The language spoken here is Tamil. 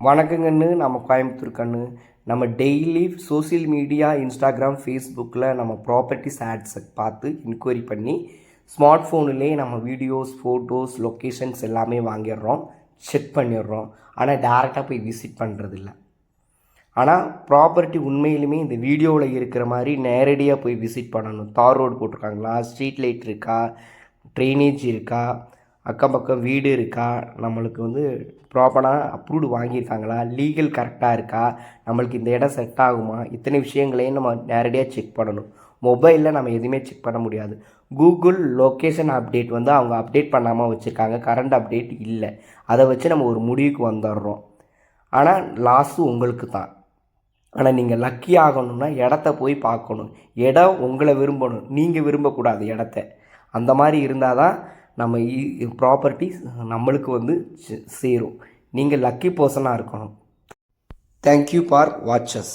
வணக்கங்கண்ணு. நம்ம கோயம்புத்தூர் கண்ணு. நம்ம டெய்லி சோசியல் மீடியா, இன்ஸ்டாகிராம், ஃபேஸ்புக்கில் நம்ம ப்ராப்பர்ட்டிஸ் ஆட்ஸை பார்த்து என்கொயரி பண்ணி ஸ்மார்ட் ஃபோனுலேயே நம்ம வீடியோஸ், ஃபோட்டோஸ், லொக்கேஷன்ஸ் எல்லாமே வாங்கிடுறோம், செக் பண்ணிடுறோம். ஆனால் டேரெக்டாக போய் விசிட் பண்ணுறதில்ல. ஆனால் ப்ராப்பர்ட்டி உண்மையிலுமே இந்த வீடியோவில் இருக்கிற மாதிரி நேரடியாக போய் விசிட் பண்ணணும். தார் ரோடு போட்டிருக்காங்களா, ஸ்ட்ரீட் லைட் இருக்கா, ட்ரைனேஜ் இருக்கா, அக்கம் பக்கம் வீடு இருக்கா, நம்மளுக்கு ப்ராப்பராக அப்ரூவ்டு வாங்கியிருக்காங்களா, லீகல் கரெக்டாக இருக்கா, நம்மளுக்கு இந்த இடம் செட் ஆகுமா, இத்தனை விஷயங்களையும் நம்ம நேரடியாக செக் பண்ணணும். மொபைலில் நம்ம எதுவுமே செக் பண்ண முடியாது. கூகுள் லொக்கேஷன் அப்டேட் அவங்க அப்டேட் பண்ணாமல் வச்சுருக்காங்க, கரண்ட் அப்டேட் இல்லை. அதை வச்சு நம்ம ஒரு முடிவுக்கு வந்துடுறோம். ஆனால் லாஸு உங்களுக்கு தான். ஆனால் நீங்கள் லக்கி ஆகணும்னா இடத்த போய் பார்க்கணும். இடம் உங்களை விரும்பணும், நீங்கள் விரும்பக்கூடாது இடத்த. அந்த மாதிரி இருந்தால் தான் நம்ம ப்ராப்பர்ட்டிஸ் நம்மளுக்கு சேரும். நீங்கள் லக்கி பர்சனாக இருக்கணும். Thank you for watches.